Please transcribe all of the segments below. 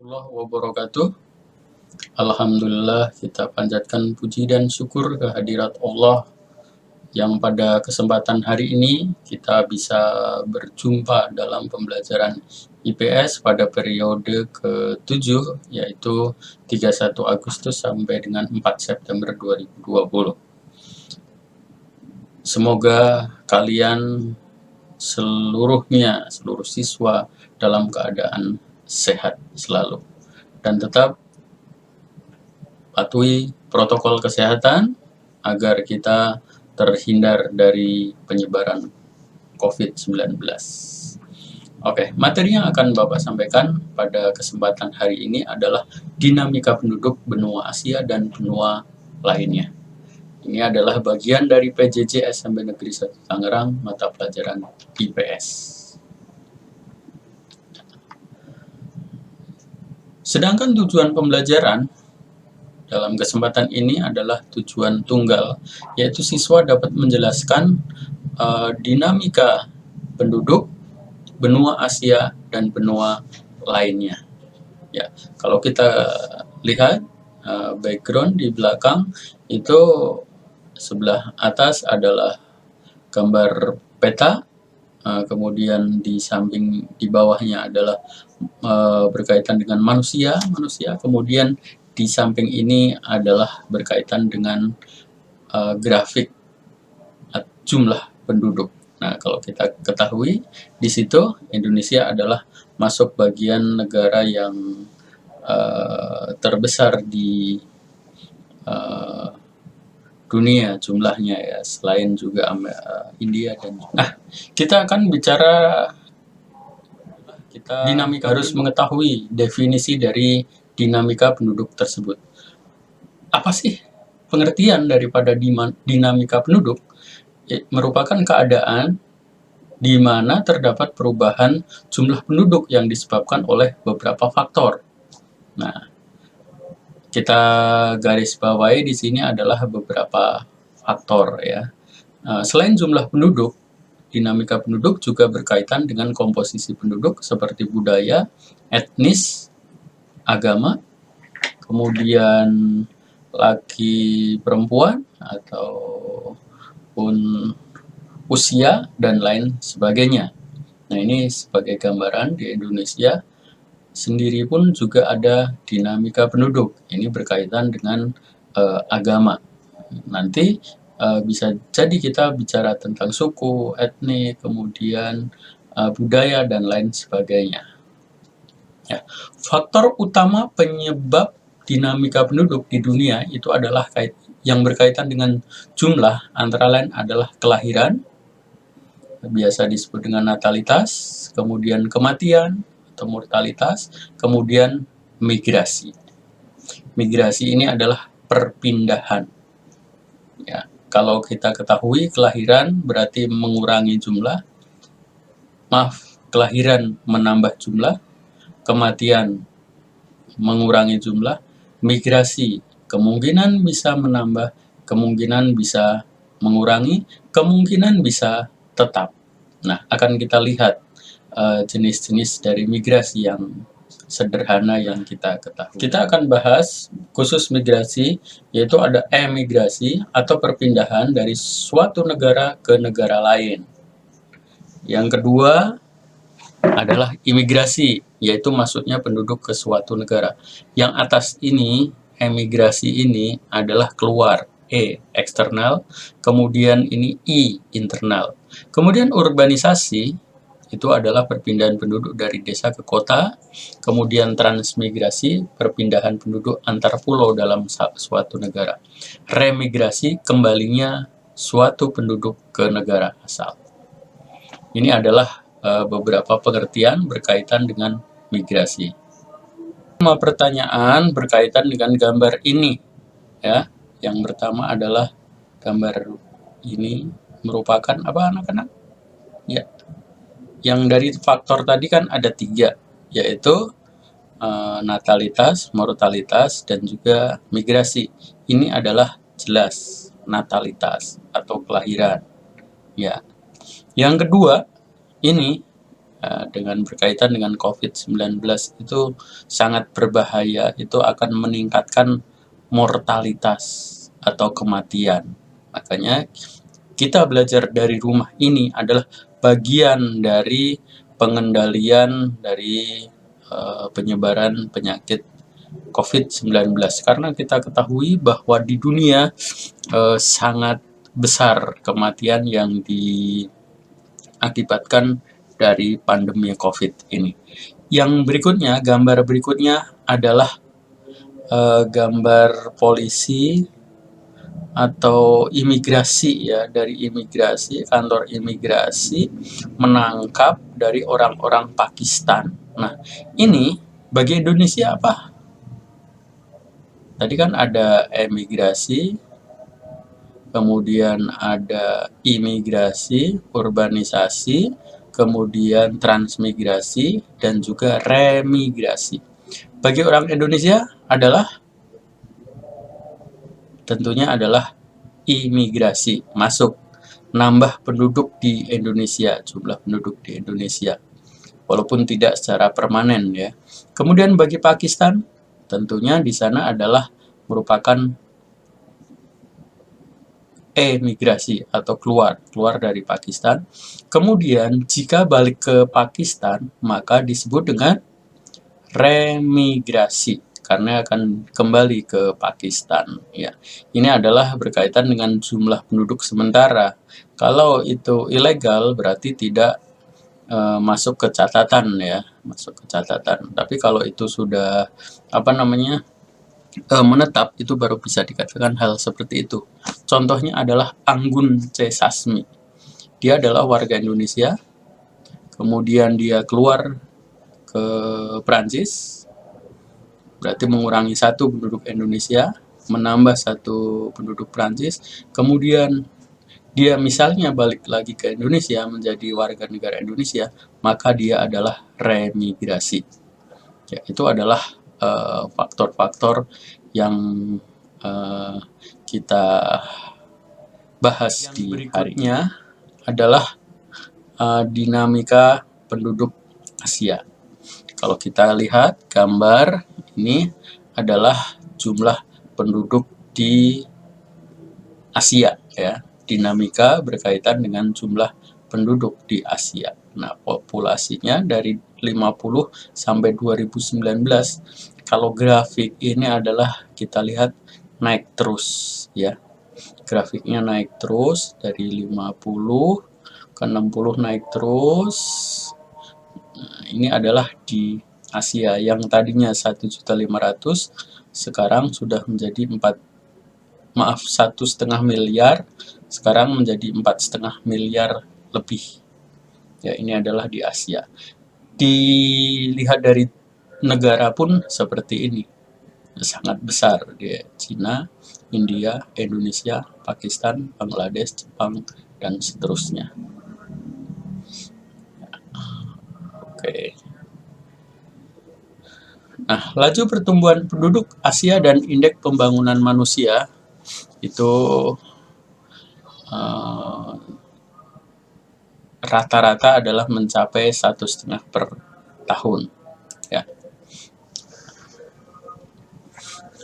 warahmatullahi wabarakatuh. Alhamdulillah, kita panjatkan puji dan syukur kehadirat Allah yang pada kesempatan hari ini kita bisa berjumpa dalam pembelajaran IPS pada periode ke-7, yaitu 31 Agustus sampai dengan 4 September 2020. Semoga kalian seluruh siswa dalam keadaan sehat selalu dan tetap patuhi protokol kesehatan agar kita terhindar dari penyebaran COVID-19. Oke, materi yang akan Bapak sampaikan pada kesempatan hari ini adalah dinamika penduduk benua Asia dan benua lainnya. Ini adalah bagian dari PJJ SMP Negeri 1 Tangerang, mata pelajaran IPS. Sedangkan tujuan pembelajaran dalam kesempatan ini adalah tujuan tunggal, yaitu siswa dapat menjelaskan dinamika penduduk benua Asia dan benua lainnya. Ya, kalau kita lihat background di belakang itu sebelah atas adalah gambar peta, kemudian di samping di bawahnya adalah berkaitan dengan manusia, kemudian di samping ini adalah berkaitan dengan grafik jumlah penduduk. Nah, kalau kita ketahui di situ Indonesia adalah masuk bagian negara yang terbesar di dunia jumlahnya ya, selain juga India dan kita akan bicara dinamika. Harus mengetahui definisi dari dinamika penduduk tersebut. Apa sih pengertian daripada dinamika penduduk? Merupakan keadaan di mana terdapat perubahan jumlah penduduk yang disebabkan oleh beberapa faktor. Nah, kita garis bawahi di sini adalah beberapa faktor ya. Selain jumlah penduduk, dinamika penduduk juga berkaitan dengan komposisi penduduk seperti budaya, etnis, agama, kemudian laki perempuan ataupun usia dan lain sebagainya. Nah, ini sebagai gambaran di Indonesia sendiri pun juga ada dinamika penduduk. Ini berkaitan dengan agama. Nanti bisa jadi kita bicara tentang suku, etnik, kemudian budaya dan lain sebagainya. Ya, faktor utama penyebab dinamika penduduk di dunia itu adalah yang berkaitan dengan jumlah, antara lain adalah kelahiran, biasa disebut dengan natalitas, kemudian kematian atau mortalitas, kemudian migrasi. Migrasi ini adalah perpindahan. Ya, kalau kita ketahui kelahiran berarti mengurangi jumlah, kelahiran menambah jumlah, kematian mengurangi jumlah, migrasi kemungkinan bisa menambah, kemungkinan bisa mengurangi, kemungkinan bisa tetap. Nah, akan kita lihat jenis-jenis dari migrasi yang sederhana yang kita ketahui. Kita akan bahas khusus migrasi, yaitu ada emigrasi atau perpindahan dari suatu negara ke negara lain. Yang kedua adalah imigrasi, yaitu masuknya penduduk ke suatu negara. Yang atas ini, emigrasi ini adalah keluar, E, eksternal, kemudian ini I, internal. Kemudian urbanisasi, itu adalah perpindahan penduduk dari desa ke kota, kemudian transmigrasi, perpindahan penduduk antar pulau dalam suatu negara. Remigrasi, kembalinya suatu penduduk ke negara asal. Ini adalah beberapa pengertian berkaitan dengan migrasi. Semua pertanyaan berkaitan dengan gambar ini ya. Yang pertama adalah gambar ini merupakan apa anak-anak? Ya. Yang dari faktor tadi kan ada 3, yaitu natalitas, mortalitas, dan juga migrasi. Ini adalah jelas natalitas atau kelahiran. Ya. Yang kedua, ini dengan berkaitan dengan COVID-19 itu sangat berbahaya, itu akan meningkatkan mortalitas atau kematian. Makanya kita belajar dari rumah ini adalah bagian dari pengendalian dari penyebaran penyakit COVID-19, karena kita ketahui bahwa di dunia sangat besar kematian yang diakibatkan dari pandemi COVID ini. Yang berikutnya, gambar berikutnya adalah gambar polisi atau imigrasi ya, dari imigrasi, kantor imigrasi menangkap dari orang-orang Pakistan. Nah, ini bagi Indonesia apa? Tadi kan ada emigrasi, kemudian ada imigrasi, urbanisasi, kemudian transmigrasi, dan juga remigrasi. Bagi orang Indonesia adalah tentunya adalah imigrasi, masuk, nambah penduduk di Indonesia, jumlah penduduk di Indonesia, walaupun tidak secara permanen ya. Kemudian bagi Pakistan, tentunya di sana adalah merupakan emigrasi atau keluar dari Pakistan. Kemudian jika balik ke Pakistan, maka disebut dengan remigrasi karena akan kembali ke Pakistan ya. Ini adalah berkaitan dengan jumlah penduduk sementara. Kalau itu ilegal berarti tidak masuk ke catatan ya, masuk ke catatan. Tapi kalau itu sudah menetap, itu baru bisa dikatakan hal seperti itu. Contohnya adalah Anggun C. Sasmi. Dia adalah warga Indonesia, kemudian dia keluar ke Prancis, berarti mengurangi satu penduduk Indonesia, menambah satu penduduk Prancis, kemudian dia misalnya balik lagi ke Indonesia menjadi warga negara Indonesia, maka dia adalah remigrasi. Ya, itu adalah faktor-faktor yang kita bahas yang di berikutnya adalah dinamika penduduk Asia. Kalau kita lihat gambar ini adalah jumlah penduduk di Asia ya. Dinamika berkaitan dengan jumlah penduduk di Asia. Nah, populasinya dari 50 sampai 2019, kalau grafik ini adalah kita lihat naik terus ya. Grafiknya naik terus dari 50 ke 60 naik terus. Nah, ini adalah di Asia yang tadinya 1.500.000 sekarang sudah menjadi 1,5 miliar, sekarang menjadi 4,5 miliar lebih. Ya, ini adalah di Asia. Dilihat dari negara pun seperti ini. Sangat besar di Cina, India, Indonesia, Pakistan, Bangladesh, Jepang, dan seterusnya. Oke. Nah, laju pertumbuhan penduduk Asia dan indeks pembangunan manusia itu rata-rata adalah mencapai 1,5 per tahun ya.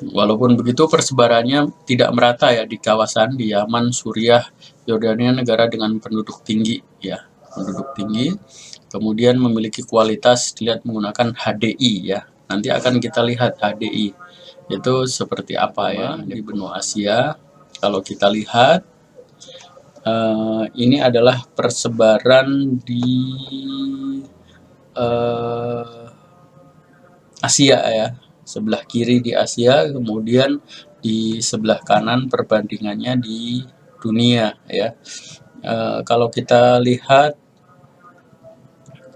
Walaupun begitu persebarannya tidak merata ya di kawasan di Yaman, Suriah, Yordania, negara dengan penduduk tinggi ya, penduduk tinggi, kemudian memiliki kualitas dilihat menggunakan HDI ya. Nanti akan kita lihat HDI itu seperti apa ya di benua Asia. Kalau kita lihat ini adalah persebaran di Asia ya, sebelah kiri di Asia, kemudian di sebelah kanan perbandingannya di dunia ya. Kalau kita lihat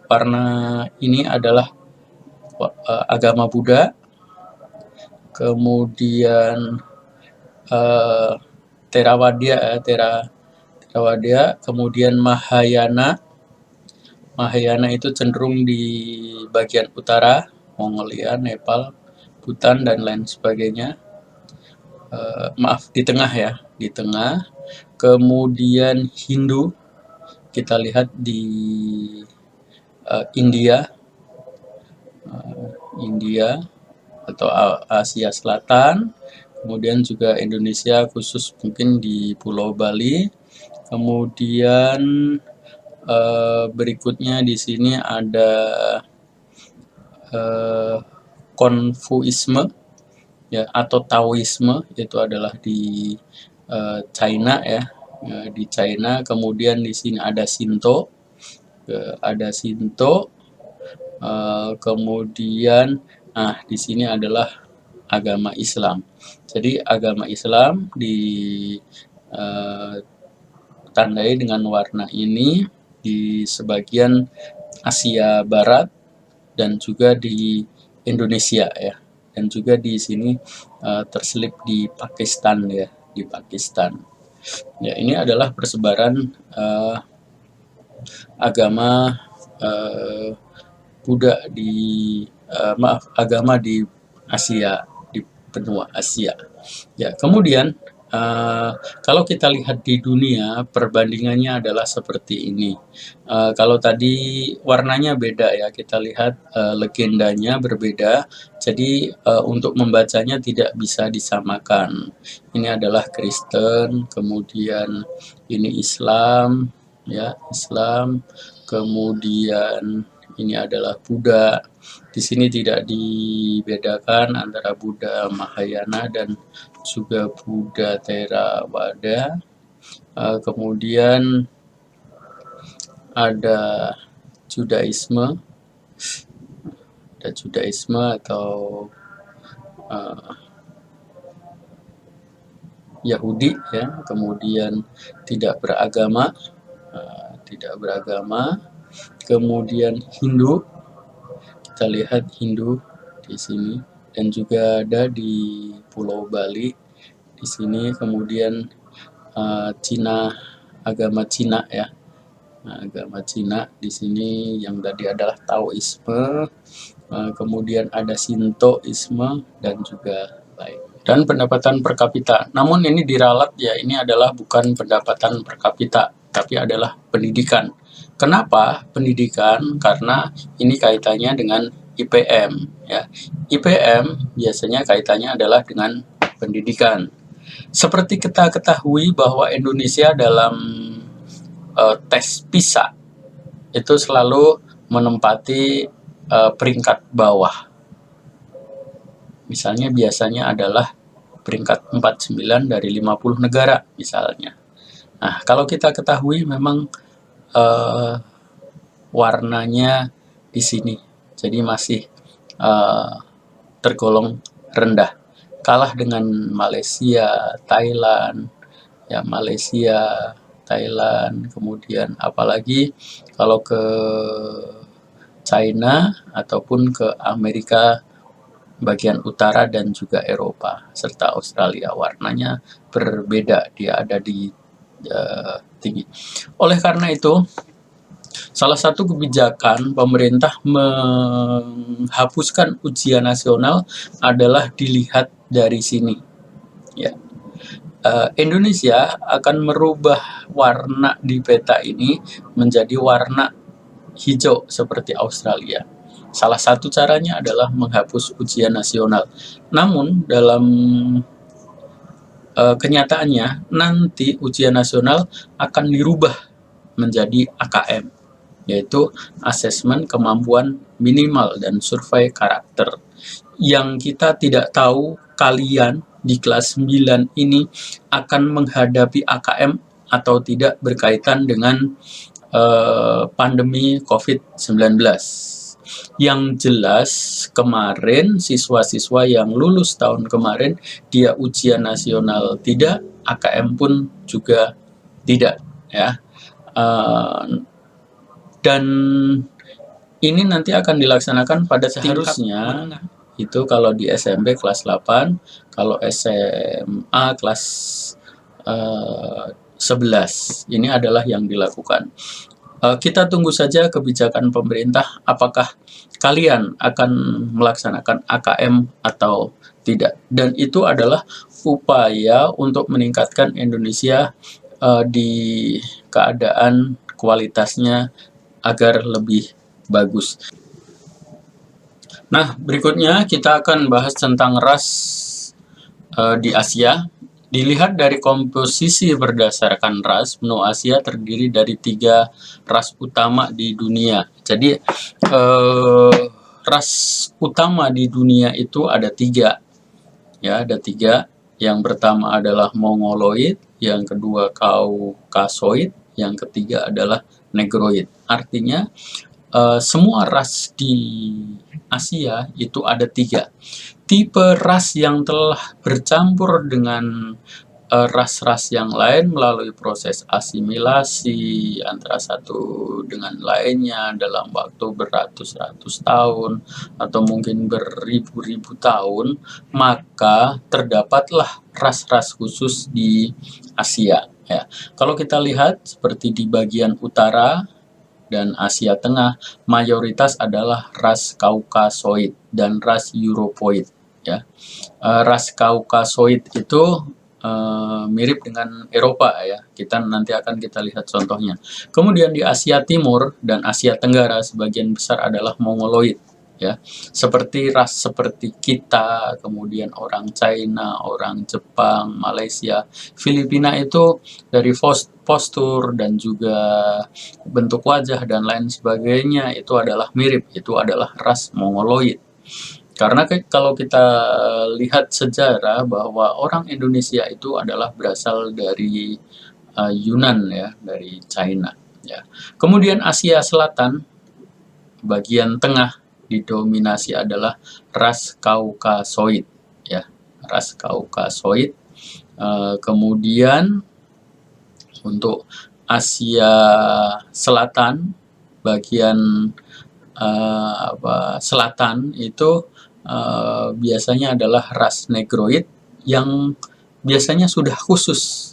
warna ini adalah agama Buddha, kemudian Theravada, kemudian Mahayana. Mahayana itu cenderung di bagian utara, Mongolia, Nepal, Bhutan, dan lain sebagainya. Maaf, di tengah ya, di tengah. Kemudian Hindu, kita lihat di India, India atau Asia Selatan, kemudian juga Indonesia khusus mungkin di Pulau Bali, kemudian berikutnya di sini ada Konfuisme ya atau Taoisme, itu adalah di China ya, di China. Kemudian di sini ada Shinto, kemudian di sini adalah agama Islam. Jadi agama Islam ditandai dengan warna ini di sebagian Asia Barat dan juga di Indonesia ya, dan juga di sini terselip di Pakistan ya, di Pakistan. Ya, ini adalah persebaran agama Buddha agama di Asia, di benua Asia. Ya, kemudian kalau kita lihat di dunia, perbandingannya adalah seperti ini. Kalau tadi warnanya beda ya, kita lihat legendanya berbeda, jadi untuk membacanya tidak bisa disamakan. Ini adalah Kristen, kemudian ini Islam, ya Islam, kemudian ini adalah Buddha. Di sini tidak dibedakan antara Buddha Mahayana dan juga Buddha Theravada. Kemudian ada Judaisme, atau Yahudi ya, kemudian tidak beragama, kemudian Hindu, kita lihat Hindu di sini, dan juga ada di Pulau Bali di sini. Kemudian Cina, agama Cina ya, agama Cina di sini yang tadi adalah Taoisme, kemudian ada Shintoisme dan juga lain. Dan pendapatan per kapita, namun ini diralat ya, ini adalah bukan pendapatan per kapita, tapi adalah pendidikan. Kenapa pendidikan? Karena ini kaitannya dengan IPM ya. IPM biasanya kaitannya adalah dengan pendidikan. Seperti kita ketahui bahwa Indonesia dalam tes PISA itu selalu menempati peringkat bawah. Misalnya biasanya adalah peringkat 49 dari 50 negara misalnya. Nah, kalau kita ketahui memang warnanya di sini, jadi masih tergolong rendah, kalah dengan Malaysia, Thailand, ya Malaysia, Thailand, kemudian apalagi kalau ke China ataupun ke Amerika bagian utara dan juga Eropa serta Australia, warnanya berbeda, dia ada di tinggi. Oleh karena itu, salah satu kebijakan pemerintah menghapuskan ujian nasional adalah dilihat dari sini. Ya, Indonesia akan merubah warna di peta ini menjadi warna hijau seperti Australia. Salah satu caranya adalah menghapus ujian nasional. Namun dalam kenyataannya nanti ujian nasional akan dirubah menjadi AKM, yaitu asesmen kemampuan minimal dan survei karakter. Yang kita tidak tahu kalian di kelas 9 ini akan menghadapi AKM atau tidak berkaitan dengan pandemi COVID-19. Yang jelas kemarin siswa-siswa yang lulus tahun kemarin dia ujian nasional tidak, AKM pun juga tidak ya. Dan ini nanti akan dilaksanakan pada seharusnya itu kalau di SMP kelas 8, kalau SMA kelas 11. Ini adalah yang dilakukan. Kita tunggu saja kebijakan pemerintah, apakah kalian akan melaksanakan AKM atau tidak. Dan itu adalah upaya untuk meningkatkan Indonesia di keadaan kualitasnya agar lebih bagus. Nah, berikutnya kita akan bahas tentang ras di Asia. Dilihat dari komposisi berdasarkan ras, benua Asia terdiri dari 3 ras utama di dunia. Jadi, ras utama di dunia itu ada 3. Ya, ada 3. Yang pertama adalah Mongoloid, yang kedua Kaukasoid, yang ketiga adalah Negroid. Artinya, semua ras di Asia itu ada 3. Tipe ras yang telah bercampur dengan ras-ras yang lain melalui proses asimilasi antara satu dengan lainnya dalam waktu beratus-ratus tahun atau mungkin beribu-ribu tahun, maka terdapatlah ras-ras khusus di Asia. Ya. Kalau kita lihat seperti di bagian utara dan Asia Tengah, mayoritas adalah ras Kaukasoid dan ras Europoid. Ya. Ras Kaukasoid itu mirip dengan Eropa ya. Nanti akan kita lihat contohnya. Kemudian di Asia Timur dan Asia Tenggara sebagian besar adalah Mongoloid ya. Seperti kita, kemudian orang China, orang Jepang, Malaysia, Filipina itu dari postur dan juga bentuk wajah dan lain sebagainya itu adalah mirip, itu adalah ras Mongoloid. Karena kalau kita lihat sejarah bahwa orang Indonesia itu adalah berasal dari Yunan ya, dari China ya. Kemudian Asia Selatan bagian tengah didominasi adalah ras Kaukasoid ya, ras Kaukasoid. Kemudian untuk Asia Selatan bagian selatan itu biasanya adalah ras Negroid yang biasanya sudah khusus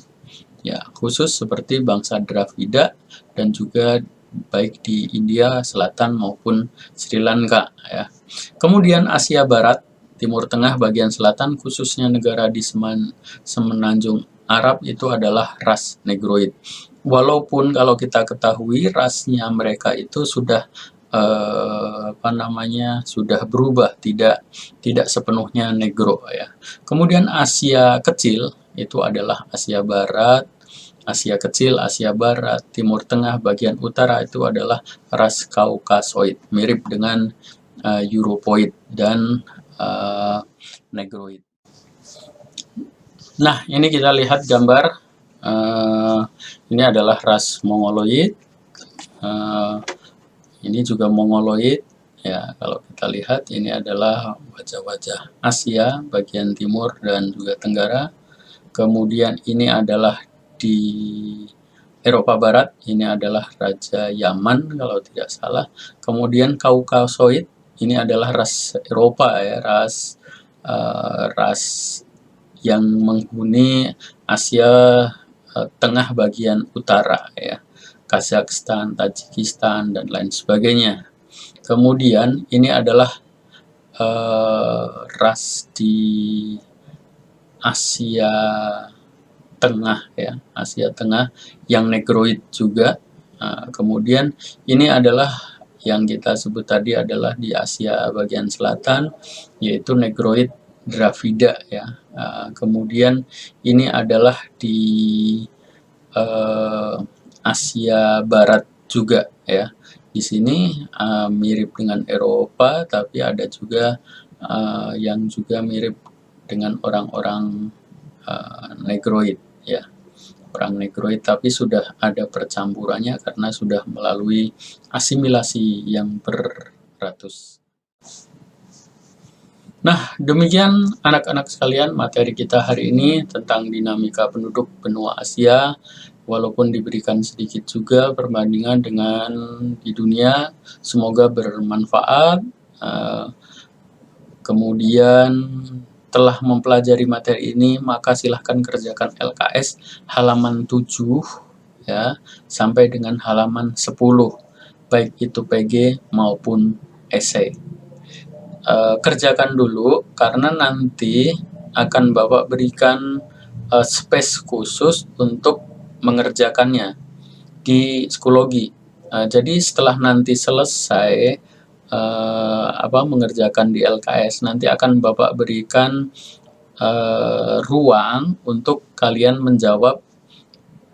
ya, khusus seperti bangsa Dravida dan juga baik di India Selatan maupun Sri Lanka ya. Kemudian Asia Barat, Timur Tengah bagian selatan khususnya negara di Semenanjung Arab itu adalah ras Negroid. Walaupun kalau kita ketahui rasnya mereka itu sudah sudah berubah, tidak sepenuhnya negro ya. Kemudian Asia kecil itu adalah Asia Barat, Asia kecil, Asia Barat, Timur Tengah, bagian utara itu adalah ras Kaukasoid, mirip dengan Europoid dan Negroid. Nah, ini kita lihat gambar. Ini adalah ras Mongoloid. Ini juga Mongoloid ya. Kalau kita lihat ini adalah wajah-wajah Asia bagian timur dan juga tenggara. Kemudian ini adalah di Eropa Barat, ini adalah Raja Yaman kalau tidak salah. Kemudian Kaukasoid ini adalah ras Eropa ya, ras yang menghuni Asia Tengah bagian utara ya. Kazakhstan, Tajikistan, dan lain sebagainya. Kemudian ini adalah ras di Asia Tengah ya, Asia Tengah yang Negroid juga. Kemudian ini adalah yang kita sebut tadi adalah di Asia bagian selatan, yaitu Negroid Dravida ya. Kemudian ini adalah di Asia Barat juga ya. Di sini mirip dengan Eropa, tapi ada juga yang juga mirip dengan orang-orang Negroid ya. Orang Negroid, tapi sudah ada percampurannya karena sudah melalui asimilasi yang beratus. Nah, demikian anak-anak sekalian materi kita hari ini tentang dinamika penduduk benua Asia. Walaupun diberikan sedikit juga perbandingan dengan di dunia, semoga bermanfaat. Kemudian telah mempelajari materi ini, maka silahkan kerjakan LKS halaman 7 ya, sampai dengan halaman 10, baik itu PG maupun esai. Kerjakan dulu karena nanti akan Bapak berikan space khusus untuk mengerjakannya di psikologi. Jadi setelah nanti selesai mengerjakan di LKS, nanti akan Bapak berikan ruang untuk kalian menjawab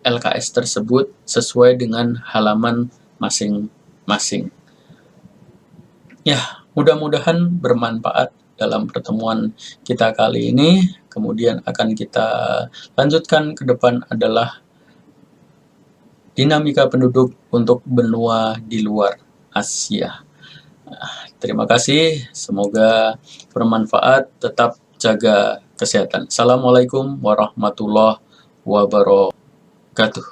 LKS tersebut sesuai dengan halaman masing-masing. Ya, mudah-mudahan bermanfaat dalam pertemuan kita kali ini. Kemudian akan kita lanjutkan ke depan adalah dinamika penduduk untuk benua di luar Asia. Terima kasih, semoga bermanfaat, tetap jaga kesehatan. Assalamualaikum warahmatullahi wabarakatuh.